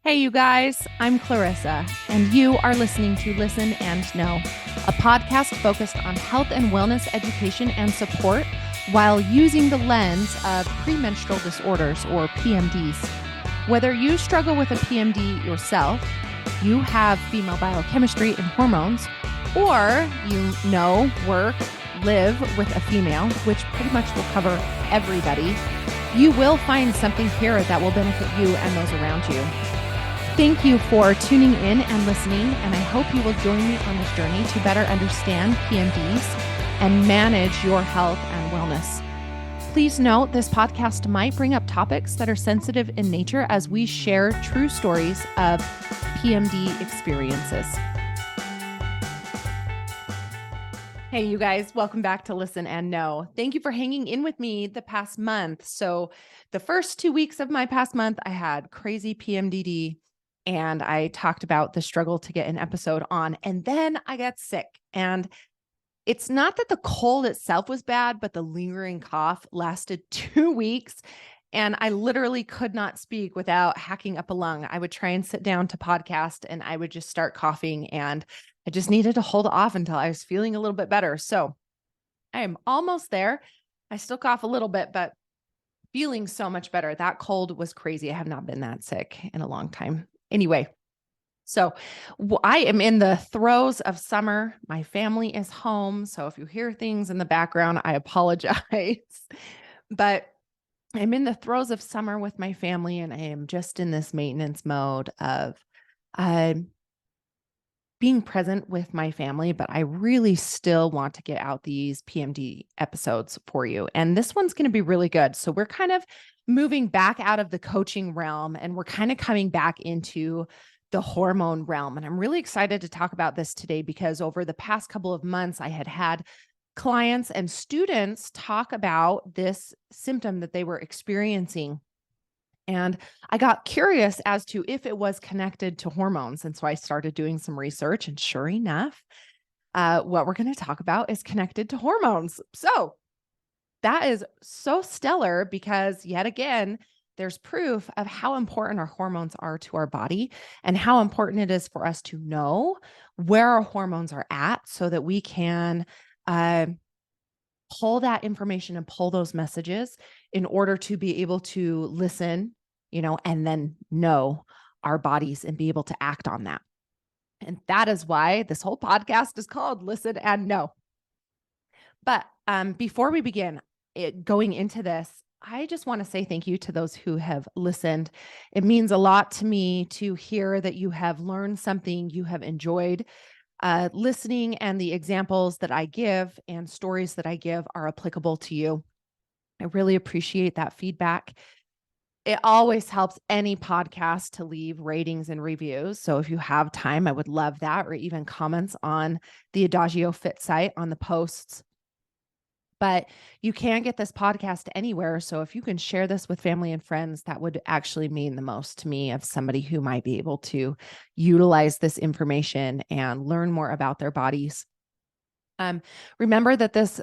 Hey, you guys, I'm Clarissa, and you are listening to Listen and Know, a podcast focused on health and wellness education and support while using the lens of premenstrual disorders or PMDs. Whether you struggle with a PMD yourself, you have female biochemistry and hormones, or you know, work, live with a female, which pretty much will cover everybody, you will find something here that will benefit you and those around you. Thank you for tuning in and listening, and I hope you will join me on this journey to better understand PMDs and manage your health and wellness. Please note this podcast might bring up topics that are sensitive in nature as we share true stories of PMD experiences. Hey, you guys, welcome back to Listen and Know. Thank you for hanging in with me the past month. So the first 2 weeks of my past month, I had crazy PMDD. And I talked about the struggle to get an episode on. And then I got sick. And it's not that the cold itself was bad, but the lingering cough lasted 2 weeks. And I literally could not speak without hacking up a lung. I would try and sit down to podcast and I would just start coughing. And I just needed to hold off until I was feeling a little bit better. So I am almost there. I still cough a little bit, but feeling so much better. That cold was crazy. I have not been that sick in a long time. Anyway, so I am in the throes of summer. My family is home. So if you hear things in the background, I apologize. But I'm in the throes of summer with my family, and I am just in this maintenance mode of being present with my family, but I really still want to get out these PMD episodes for you. And this one's going to be really good. So we're kind of moving back out of the coaching realm and we're kind of coming back into the hormone realm. And I'm really excited to talk about this today because over the past couple of months, I had clients and students talk about this symptom that they were experiencing. And I got curious as to if it was connected to hormones. And so I started doing some research, and sure enough, what we're going to talk about is connected to hormones. So that is so stellar because yet again, there's proof of how important our hormones are to our body and how important it is for us to know where our hormones are at so that we can pull that information and pull those messages in order to be able to listen, and then know our bodies and be able to act on that. And that is why this whole podcast is called Listen and Know. But before we begin going into this, I just want to say thank you to those who have listened. It means a lot to me to hear that you have learned something, you have enjoyed listening, and the examples that I give and stories that I give are applicable to you. I really appreciate that feedback. It always helps any podcast to leave ratings and reviews. So if you have time, I would love that, or even comments on the Adagio Fit site on the posts. But you can't get this podcast anywhere. So if you can share this with family and friends, that would actually mean the most to me of somebody who might be able to utilize this information and learn more about their bodies. Remember that this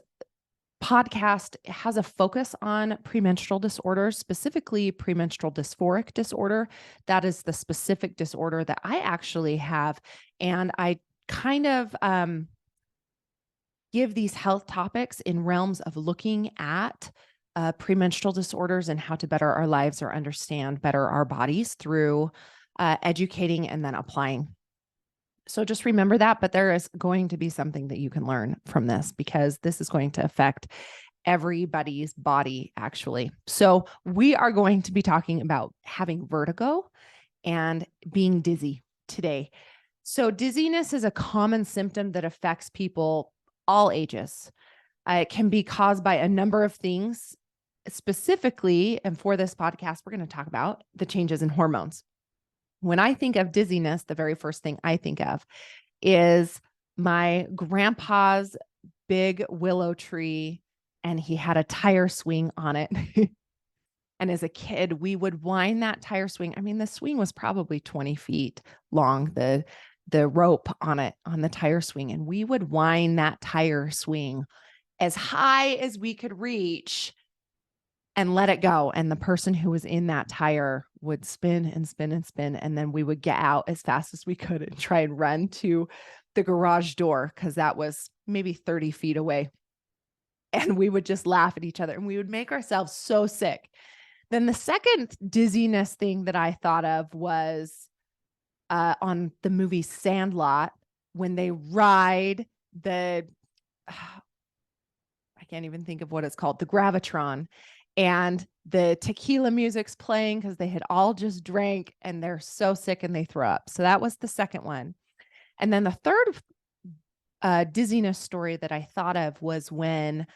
podcast has a focus on premenstrual disorders, specifically premenstrual dysphoric disorder. That is the specific disorder that I actually have. And I kind of give these health topics in realms of looking at premenstrual disorders and how to better our lives or understand better our bodies through educating and then applying. So just remember that, but there is going to be something that you can learn from this because this is going to affect everybody's body, actually. So we are going to be talking about having vertigo and being dizzy today. So dizziness is a common symptom that affects people all ages. It can be caused by a number of things. Specifically, and for this podcast, we're going to talk about the changes in hormones. When I think of dizziness, the very first thing I think of is my grandpa's big willow tree, and he had a tire swing on it. And as a kid, we would wind that tire swing. I mean, the swing was probably 20 feet long, the rope on it, on the tire swing. And we would wind that tire swing as high as we could reach and let it go. And the person who was in that tire would spin and spin and spin. And then we would get out as fast as we could and try and run to the garage door, because that was maybe 30 feet away. And we would just laugh at each other and we would make ourselves so sick. Then the second dizziness thing that I thought of was on the movie Sandlot, when they ride the, I can't even think of what it's called, the Gravitron, and the tequila music's playing because they had all just drank and they're so sick and they throw up. So that was the second one. And then the third dizziness story that I thought of was when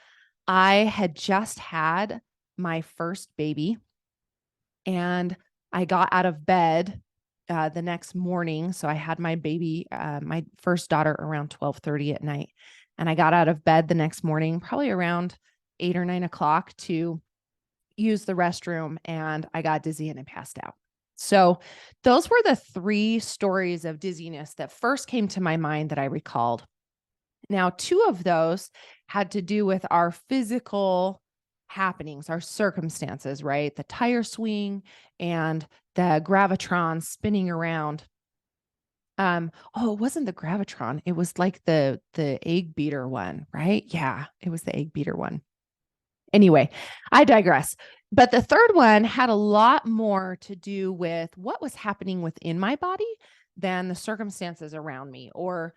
I had just had my first baby and I got out of bed the next morning. So I had my baby, my first daughter, around 12:30 at night. And I got out of bed the next morning, probably around 8 or 9 o'clock, to use the restroom, and I got dizzy and I passed out. So those were the three stories of dizziness that first came to my mind that I recalled. Now, two of those had to do with our physical happenings, our circumstances, right? The tire swing and the gravitron spinning around. Oh, it wasn't the gravitron. It was like the egg beater one, right? Yeah, it was the egg beater one. Anyway, I digress. But the third one had a lot more to do with what was happening within my body than the circumstances around me, or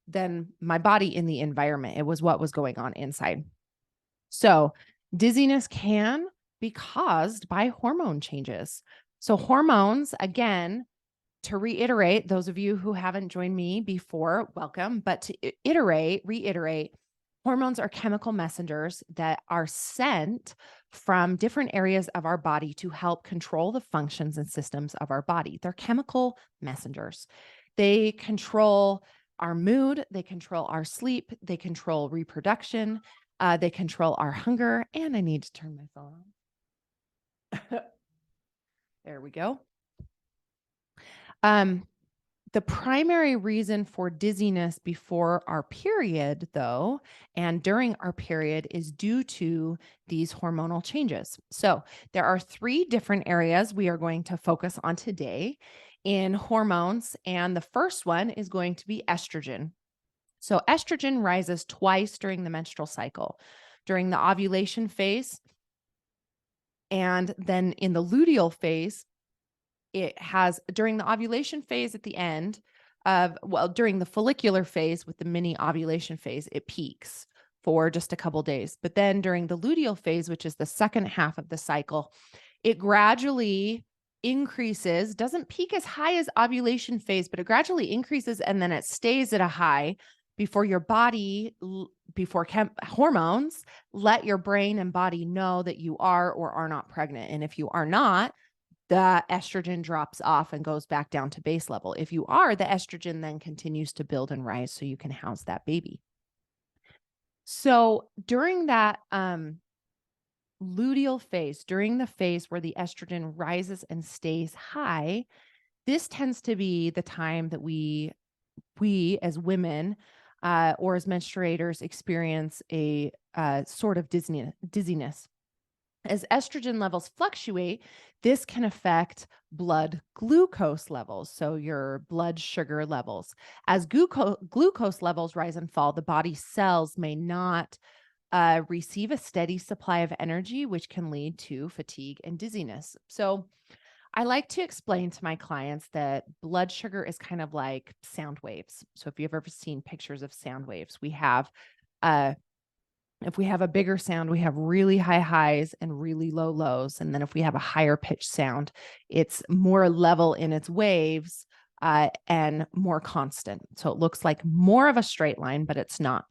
than my body in the environment. It was what was going on inside. So dizziness can be caused by hormone changes. So hormones, again, to reiterate, those of you who haven't joined me before, welcome. But to reiterate, hormones are chemical messengers that are sent from different areas of our body to help control the functions and systems of our body. They're chemical messengers. They control our mood, they control our sleep, they control reproduction, they control our hunger. And I need to turn my phone on. There we go. The primary reason for dizziness before our period, though, and during our period, is due to these hormonal changes. So there are three different areas we are going to focus on today in hormones. And the first one is going to be estrogen. So estrogen rises twice during the menstrual cycle, during the ovulation phase, and then in the luteal phase. It has, during the ovulation phase at the end of, during the follicular phase with the mini ovulation phase, it peaks for just a couple days. But then during the luteal phase, which is the second half of the cycle, it gradually increases, doesn't peak as high as ovulation phase, but it gradually increases and then it stays at a high before your body, hormones let your brain and body know that you are or are not pregnant. And if you are not, the estrogen drops off and goes back down to base level. If you are, the estrogen then continues to build and rise so you can house that baby. So during that luteal phase, during the phase where the estrogen rises and stays high, this tends to be the time that we as women or as menstruators experience a sort of dizziness. As estrogen levels fluctuate, this can affect blood glucose levels, so your blood sugar levels. As glucose levels rise and fall, the body cells may not receive a steady supply of energy, which can lead to fatigue and dizziness. So I like to explain to my clients that blood sugar is kind of like sound waves. So if you've ever seen pictures of sound waves, we have if we have a bigger sound, we have really high highs and really low lows. And then if we have a higher pitched sound, it's more level in its waves and more constant. So it looks like more of a straight line, but it's not.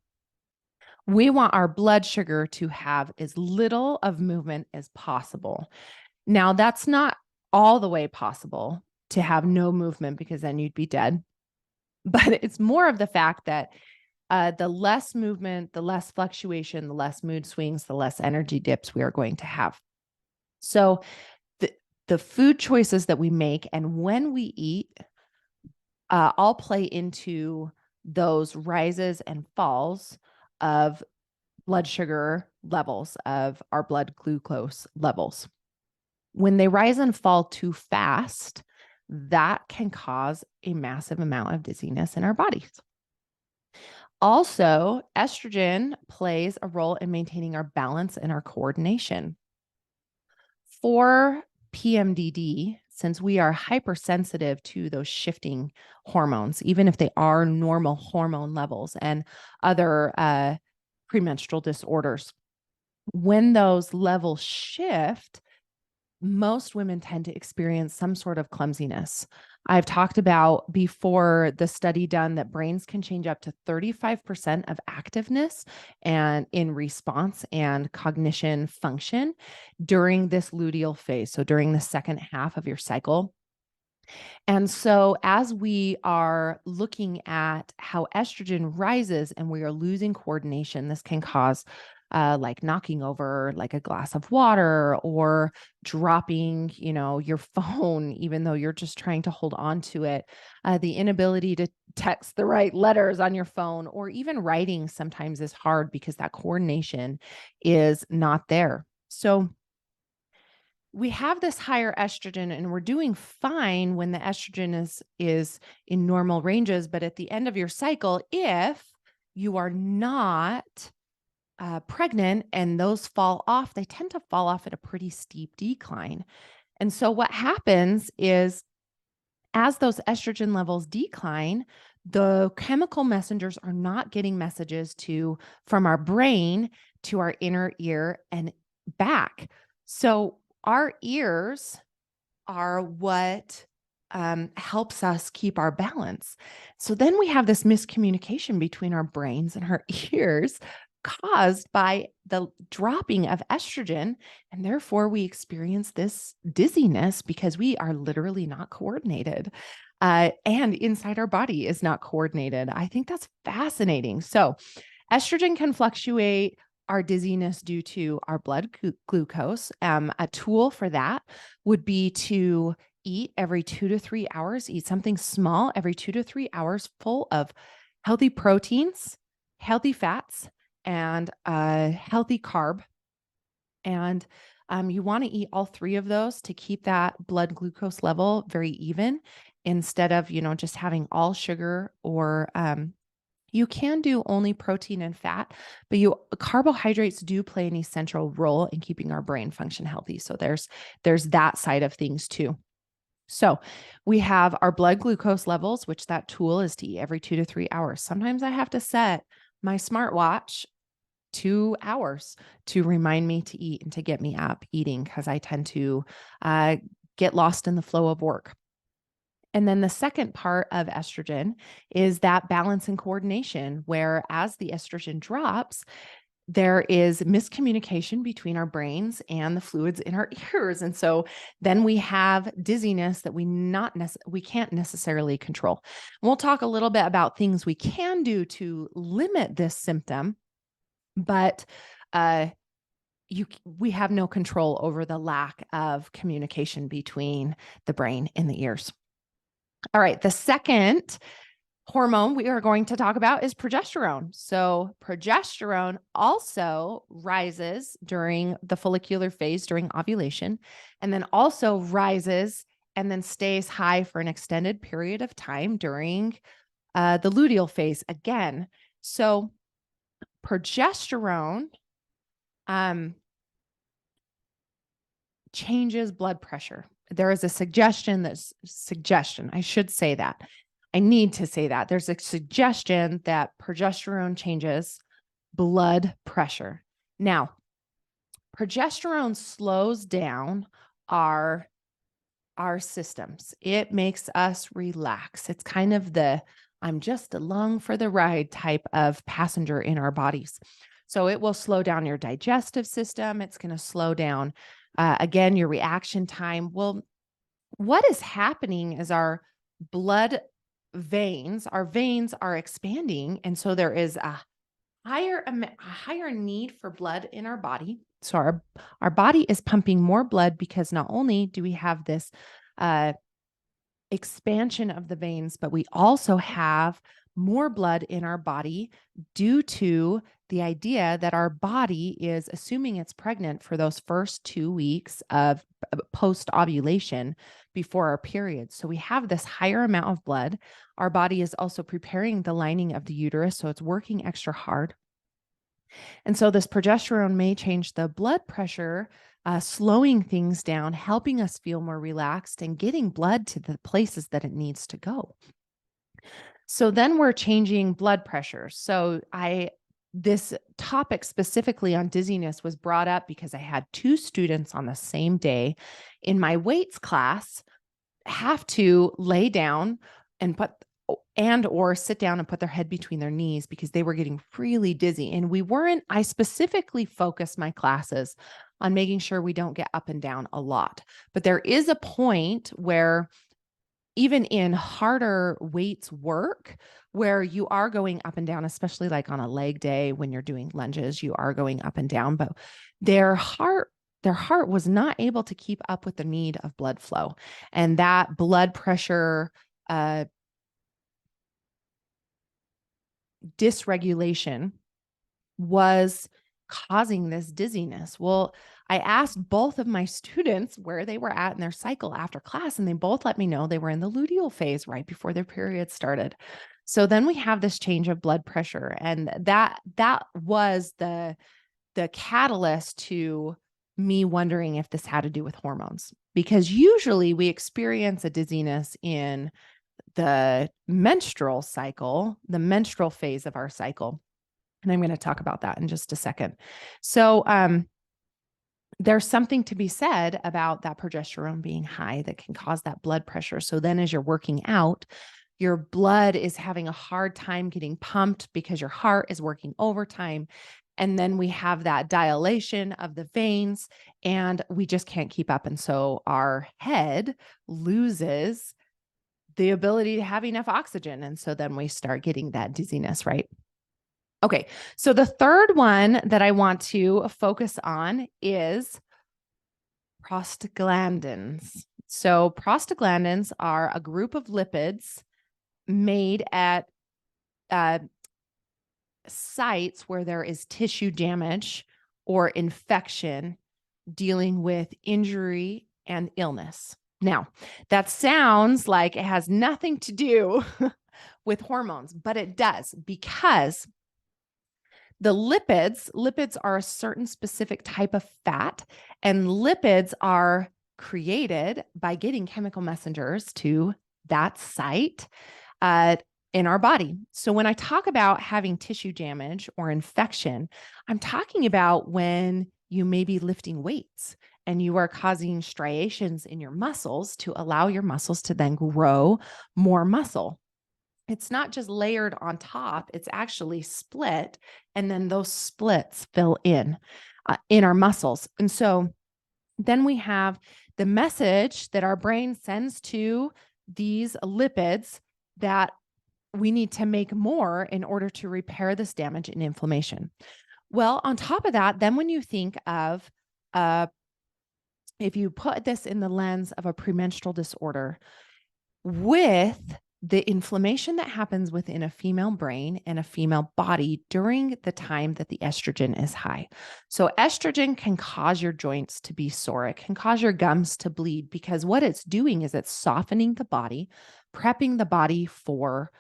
We want our blood sugar to have as little of movement as possible. Now, that's not all the way possible to have no movement, because then you'd be dead. But it's more of the fact that the less movement, the less fluctuation, the less mood swings, the less energy dips we are going to have. So the food choices that we make and when we eat all play into those rises and falls of blood sugar, levels of our blood glucose levels. When they rise and fall too fast, that can cause a massive amount of dizziness in our bodies. Also, estrogen plays a role in maintaining our balance and our coordination. For PMDD, since we are hypersensitive to those shifting hormones, even if they are normal hormone levels and other premenstrual disorders, when those levels shift, most women tend to experience some sort of clumsiness. I've talked about before the study done that brains can change up to 35% of activeness and in response and cognition function during this luteal phase. So during the second half of your cycle. And so, as we are looking at how estrogen rises and we are losing coordination, this can cause like knocking over like a glass of water or dropping, your phone, even though you're just trying to hold on to it. The inability to text the right letters on your phone or even writing sometimes is hard because that coordination is not there. So, we have this higher estrogen and we're doing fine when the estrogen is in normal ranges, but at the end of your cycle, if you are not pregnant and those fall off, they tend to fall off at a pretty steep decline. And so what happens is as those estrogen levels decline, the chemical messengers are not getting messages from our brain to our inner ear and back. So our ears are what helps us keep our balance. So then we have this miscommunication between our brains and our ears caused by the dropping of estrogen. And therefore, we experience this dizziness because we are literally not coordinated. And inside our body is not coordinated. I think that's fascinating. So, estrogen can fluctuate our dizziness due to our blood glucose. A tool for that would be to eat every 2 to 3 hours, eat something small every 2 to 3 hours full of healthy proteins, healthy fats, and healthy carb. And you want to eat all three of those to keep that blood glucose level very even instead of, just having all sugar or you can do only protein and fat, but carbohydrates do play an essential role in keeping our brain function healthy. So there's that side of things too. So we have our blood glucose levels, which that tool is to eat every 2 to 3 hours. Sometimes I have to set my smartwatch 2 hours to remind me to eat and to get me up eating because I tend to get lost in the flow of work. And then the second part of estrogen is that balance and coordination, where as the estrogen drops, there is miscommunication between our brains and the fluids in our ears. And so then we have dizziness that we can't necessarily control. And we'll talk a little bit about things we can do to limit this symptom, but we have no control over the lack of communication between the brain and the ears. All right, the second hormone we are going to talk about is progesterone. So progesterone also rises during the follicular phase during ovulation, and then also rises and then stays high for an extended period of time during the luteal phase again. So progesterone changes blood pressure. There is a suggestion, I should say that. I need to say that. There's a suggestion that progesterone changes blood pressure. Now, progesterone slows down our systems. It makes us relax. It's kind of the I'm just along for the ride type of passenger in our bodies. So it will slow down your digestive system. It's going to slow down, again, your reaction time. Well, what is happening is our veins are expanding. And so there is a higher need for blood in our body. So our body is pumping more blood because not only do we have this expansion of the veins, but we also have more blood in our body due to the idea that our body is assuming it's pregnant for those first 2 weeks of post ovulation before our period. So we have this higher amount of blood. Our body is also preparing the lining of the uterus, so it's working extra hard. And so this progesterone may change the blood pressure, slowing things down, helping us feel more relaxed and getting blood to the places that it needs to go. So then we're changing blood pressure. This topic specifically on dizziness was brought up because I had 2 students on the same day in my weights class have to lay down and or sit down and put their head between their knees because they were getting really dizzy. And I specifically focused my classes on making sure we don't get up and down a lot. But there is a point where even in harder weights work where you are going up and down, especially like on a leg day when you're doing lunges, you are going up and down, but their heart was not able to keep up with the need of blood flow. And that blood pressure dysregulation was causing this dizziness. Well, I asked both of my students where they were at in their cycle after class, and they both let me know they were in the luteal phase right before their period started. So then we have this change of blood pressure, and that was the catalyst to me wondering if this had to do with hormones, because usually we experience a dizziness in the menstrual cycle, the menstrual phase of our cycle. And I'm going to talk about that in just a second. So, there's something to be said about that progesterone being high that can cause that blood pressure. So then as you're working out, your blood is having a hard time getting pumped because your heart is working overtime. And then we have that dilation of the veins and we just can't keep up. And so our head loses the ability to have enough oxygen. And so then we start getting that dizziness, right? Okay, so the third one that I want to focus on is prostaglandins. So prostaglandins are a group of lipids made at sites where there is tissue damage or infection dealing with injury and illness. Now, that sounds like it has nothing to do with hormones, but it does, because the lipids are a certain specific type of fat, and lipids are created by getting chemical messengers to that site in our body. So when I talk about having tissue damage or infection, I'm talking about when you may be lifting weights and you are causing striations in your muscles to allow your muscles to then grow more muscle. It's not just layered on top, it's actually split. And then those splits fill in our muscles. And so then we have the message that our brain sends to these lipids that we need to make more in order to repair this damage and inflammation. Well, on top of that, then when you think of, if you put this in the lens of a premenstrual disorder, with the inflammation that happens within a female brain and a female body during the time that the estrogen is high. So estrogen can cause your joints to be sore. It can cause your gums to bleed, because what it's doing is it's softening the body, prepping the body for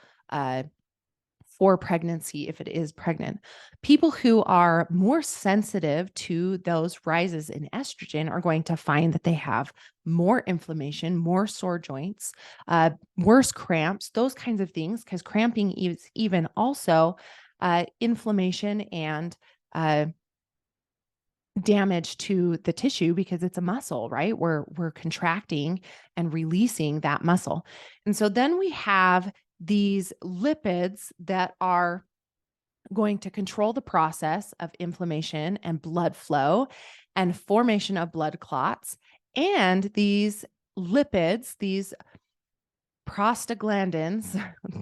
pregnancy if it is pregnant. People who are more sensitive to those rises in estrogen are going to find that they have more inflammation, more sore joints, worse cramps, those kinds of things, because cramping is even also inflammation and damage to the tissue, because it's a muscle, right? We're contracting and releasing that muscle. And so then we have these lipids that are going to control the process of inflammation and blood flow and formation of blood clots. And these lipids, these prostaglandins,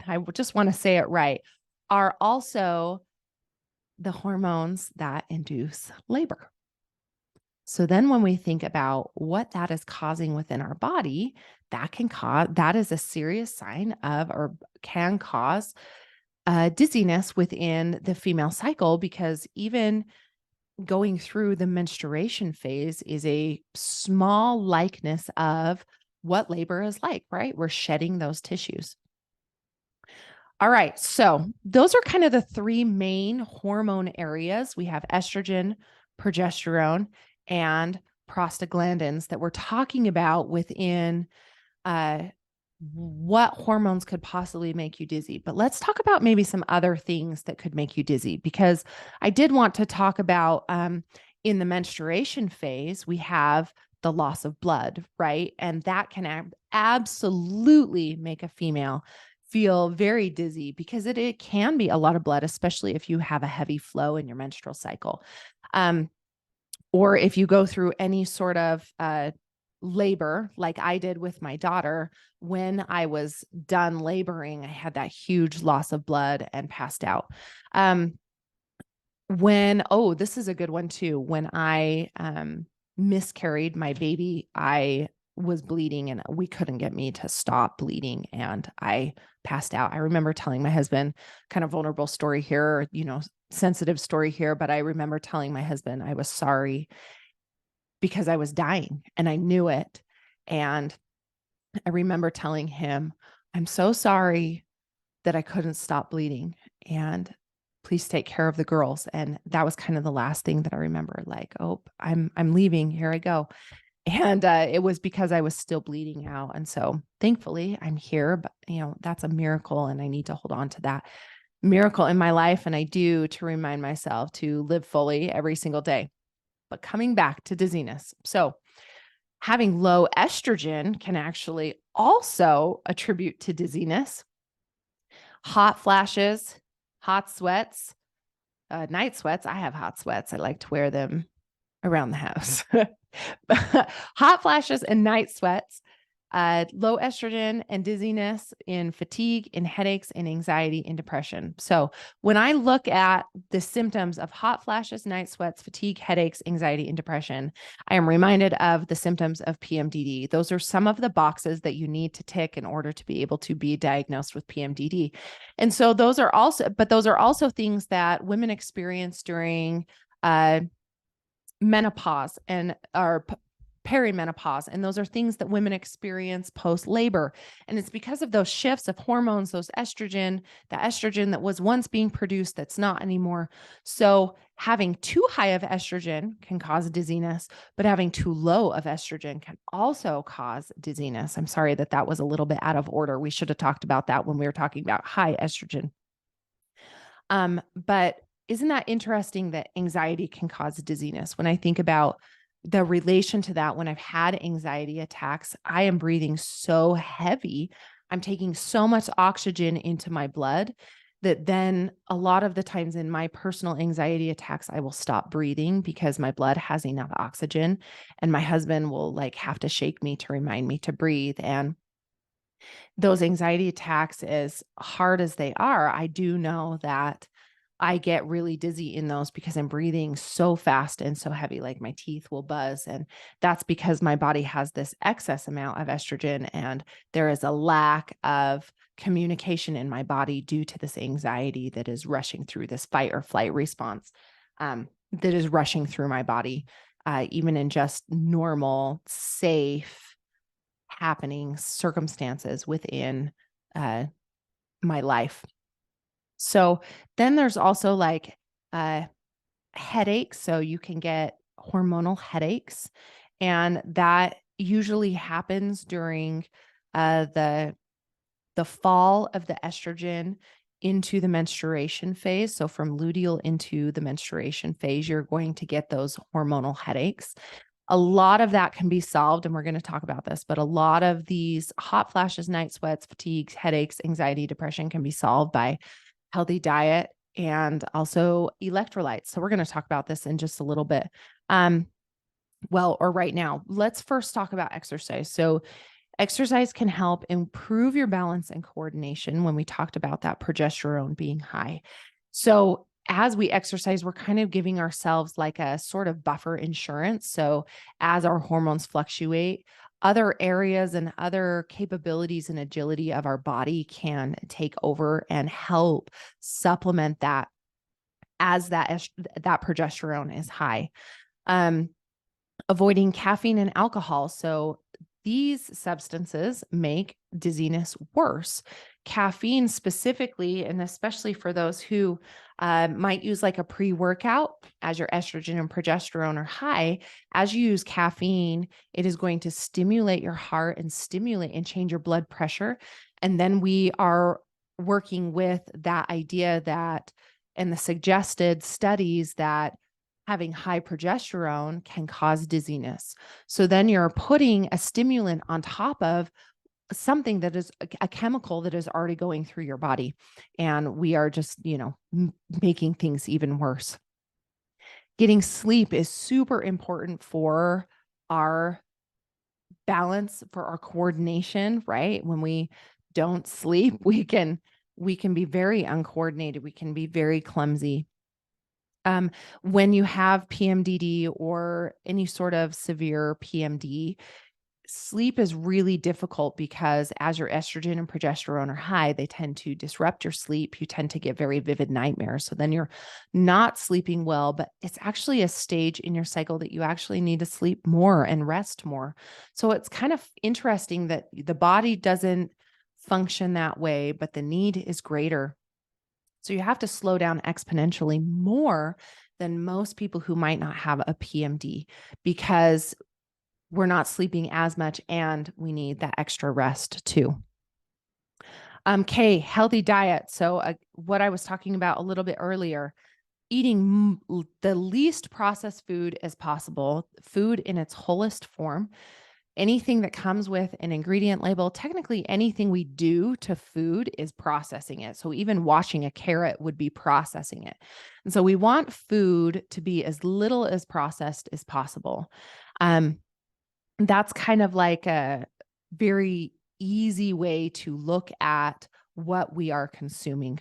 I just want to say it right, are also the hormones that induce labor. So then when we think about what that is causing within our body, that is a serious sign of, or can cause dizziness within the female cycle, because even going through the menstruation phase is a small likeness of what labor is like, right? We're shedding those tissues. All right. So those are kind of the three main hormone areas. We have estrogen, progesterone, and prostaglandins that we're talking about within what hormones could possibly make you dizzy. But let's talk about maybe some other things that could make you dizzy, because I did want to talk about in the menstruation phase, we have the loss of blood, right? And that can absolutely make a female feel very dizzy, because it can be a lot of blood, especially if you have a heavy flow in your menstrual cycle. Or if you go through any sort of labor, like I did with my daughter, when I was done laboring, I had that huge loss of blood and passed out. This is a good one too. When I miscarried my baby, I was bleeding and we couldn't get me to stop bleeding and I passed out. I remember telling my husband, kind of vulnerable story here, sensitive story here, but I remember telling my husband I was sorry because I was dying and I knew it. And I remember telling him, I'm so sorry that I couldn't stop bleeding, and please take care of the girls. And that was kind of the last thing that I remember, like, oh, I'm leaving. Here I go. And it was because I was still bleeding out. And so thankfully I'm here, but that's a miracle. And I need to hold on to that miracle in my life. And I do, to remind myself to live fully every single day. But coming back to dizziness. So having low estrogen can actually also attribute to dizziness. Hot flashes, hot sweats, night sweats. I have hot sweats. I like to wear them around the house. Hot flashes and night sweats, low estrogen and dizziness, in fatigue, in headaches, in anxiety, in depression. So when I look at the symptoms of hot flashes, night sweats, fatigue, headaches, anxiety, and depression, I am reminded of the symptoms of PMDD. Those are some of the boxes that you need to tick in order to be able to be diagnosed with PMDD. And so those are also things that women experience during menopause and perimenopause. And those are things that women experience post-labor. And it's because of those shifts of hormones, the estrogen that was once being produced that's not anymore. So having too high of estrogen can cause dizziness, but having too low of estrogen can also cause dizziness. I'm sorry that was a little bit out of order. We should have talked about that when we were talking about high estrogen. But isn't that interesting that anxiety can cause dizziness? When I think about the relation to that, when I've had anxiety attacks, I am breathing so heavy. I'm taking so much oxygen into my blood that then a lot of the times in my personal anxiety attacks, I will stop breathing because my blood has enough oxygen, and my husband will have to shake me to remind me to breathe. And those anxiety attacks, as hard as they are, I do know that I get really dizzy in those because I'm breathing so fast and so heavy, like my teeth will buzz. And that's because my body has this excess amount of estrogen and there is a lack of communication in my body due to this anxiety that is rushing through, this fight or flight response that is rushing through my body, even in just normal, safe happening circumstances within my life. So then there's also headaches. So you can get hormonal headaches, and that usually happens during the fall of the estrogen into the menstruation phase. So from luteal into the menstruation phase, you're going to get those hormonal headaches. A lot of that can be solved, and we're going to talk about this, but a lot of these hot flashes, night sweats, fatigues, headaches, anxiety, depression can be solved by healthy diet and also electrolytes. So we're going to talk about this in just a little bit. Or right now, let's first talk about exercise. So exercise can help improve your balance and coordination when we talked about that progesterone being high. So as we exercise, we're kind of giving ourselves like a sort of buffer insurance. So as our hormones fluctuate, other areas and other capabilities and agility of our body can take over and help supplement that as that progesterone is high. Avoiding caffeine and alcohol. So these substances make dizziness worse. Caffeine specifically, and especially for those who might use like a pre-workout as your estrogen and progesterone are high, as you use caffeine, it is going to stimulate your heart and stimulate and change your blood pressure. And then we are working with that idea that, and the suggested studies that having high progesterone can cause dizziness. So then you're putting a stimulant on top of something that is a chemical that is already going through your body. And we are just, making things even worse. Getting sleep is super important for our balance, for our coordination, right? When we don't sleep, we can be very uncoordinated. We can be very clumsy. When you have PMDD or any sort of severe PMD, sleep is really difficult because as your estrogen and progesterone are high, they tend to disrupt your sleep. You tend to get very vivid nightmares. So then you're not sleeping well, but it's actually a stage in your cycle that you actually need to sleep more and rest more. So it's kind of interesting that the body doesn't function that way, but the need is greater. So you have to slow down exponentially more than most people who might not have a PMD because we're not sleeping as much and we need that extra rest too. Healthy diet. So what I was talking about a little bit earlier, eating the least processed food as possible, food in its wholest form. Anything that comes with an ingredient label, technically anything we do to food is processing it. So even washing a carrot would be processing it. And so we want food to be as little as processed as possible. That's kind of like a very easy way to look at what we are consuming.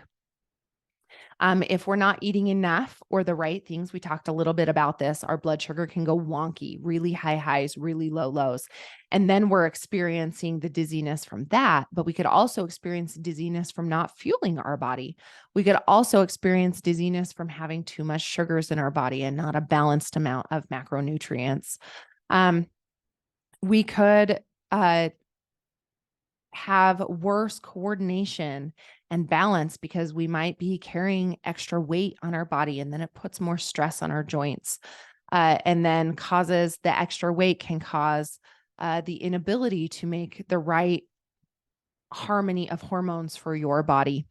If we're not eating enough or the right things, we talked a little bit about this, our blood sugar can go wonky, really high highs, really low lows. And then we're experiencing the dizziness from that, but we could also experience dizziness from not fueling our body. We could also experience dizziness from having too much sugars in our body and not a balanced amount of macronutrients. We could have worse coordination and balance because we might be carrying extra weight on our body, and then it puts more stress on our joints, and then causes the extra weight can cause the inability to make the right harmony of hormones for your body.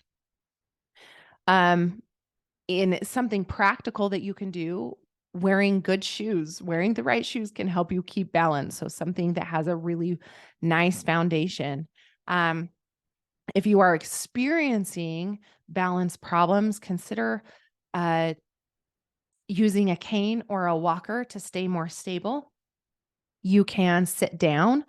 In something practical that you can do, wearing good shoes, wearing the right shoes can help you keep balance. So something that has a really nice foundation. If you are experiencing balance problems, consider using a cane or a walker to stay more stable. You can sit down.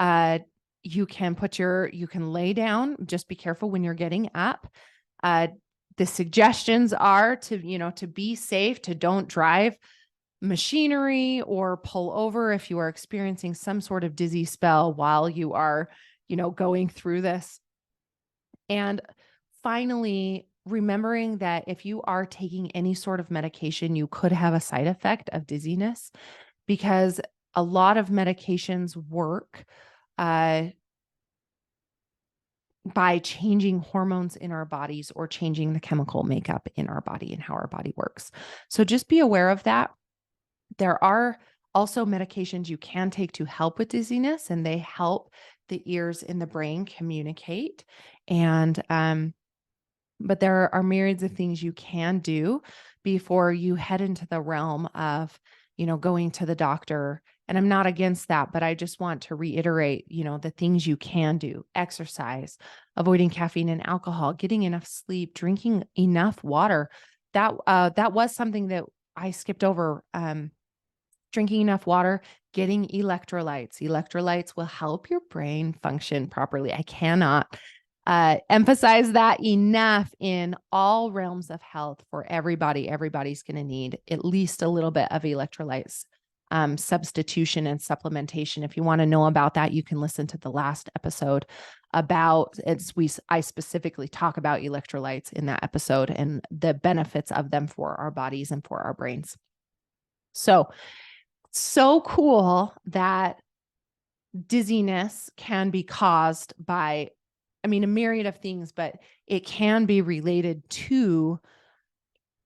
You can lay down. Just be careful when you're getting up. The suggestions are to be safe, to don't drive machinery or pull over if you are experiencing some sort of dizzy spell while you are, going through this. And finally, remembering that if you are taking any sort of medication, you could have a side effect of dizziness because a lot of medications work by changing hormones in our bodies or changing the chemical makeup in our body and how our body works. So just be aware of that. There are also medications you can take to help with dizziness, and they help the ears in the brain communicate. And, but there are myriads of things you can do before you head into the realm of, going to the doctor. And I'm not against that, but I just want to reiterate, the things you can do: exercise, avoiding caffeine and alcohol, getting enough sleep, drinking enough water. That was something that I skipped over. Drinking enough water, getting electrolytes. Electrolytes will help your brain function properly. I cannot emphasize that enough in all realms of health for everybody. Everybody's going to need at least a little bit of electrolytes. substitution and supplementation. If you want to know about that, you can listen to the last episode about it. I specifically talk about electrolytes in that episode and the benefits of them for our bodies and for our brains. So cool that dizziness can be caused by, a myriad of things, but it can be related to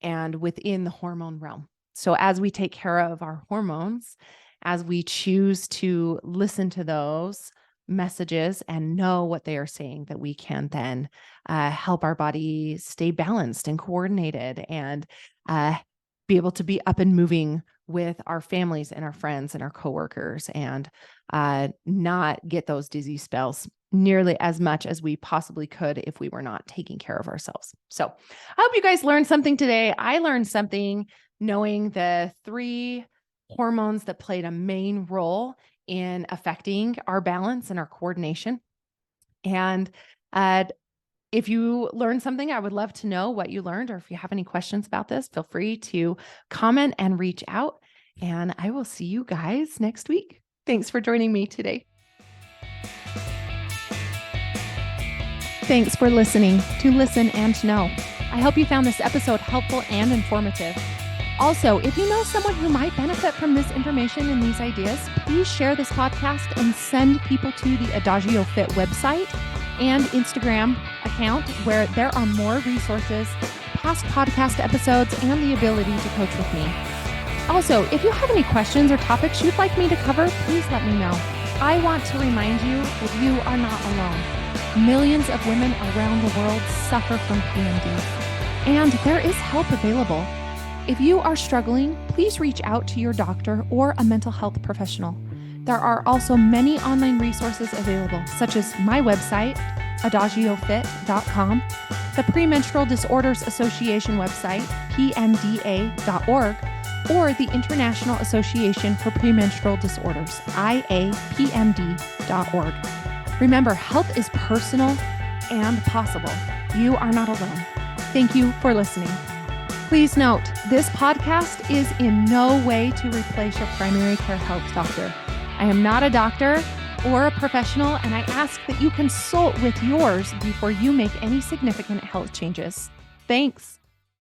and within the hormone realm. So as we take care of our hormones, as we choose to listen to those messages and know what they are saying, that we can then help our body stay balanced and coordinated and be able to be up and moving with our families and our friends and our coworkers, and not get those dizzy spells nearly as much as we possibly could if we were not taking care of ourselves. So I hope you guys learned something today. I learned something knowing the 3 hormones that played a main role in affecting our balance and our coordination. And if you learned something, I would love to know what you learned, or if you have any questions about this, feel free to comment and reach out, and I will see you guys next week. Thanks for joining me today. Thanks for listening to Listen and Know. I hope you found this episode helpful and informative. Also, if you know someone who might benefit from this information and these ideas, please share this podcast and send people to the Adagio Fit website and Instagram account, where there are more resources, past podcast episodes, and the ability to coach with me. Also, if you have any questions or topics you'd like me to cover, please let me know. I want to remind you that you are not alone. Millions of women around the world suffer from PMD, and there is help available. If you are struggling, please reach out to your doctor or a mental health professional. There are also many online resources available, such as my website, adagiofit.com, the Premenstrual Disorders Association website, pmda.org, or the International Association for Premenstrual Disorders, IAPMD.org. Remember, health is personal and possible. You are not alone. Thank you for listening. Please note, this podcast is in no way to replace your primary care health doctor. I am not a doctor or a professional, and I ask that you consult with yours before you make any significant health changes. Thanks.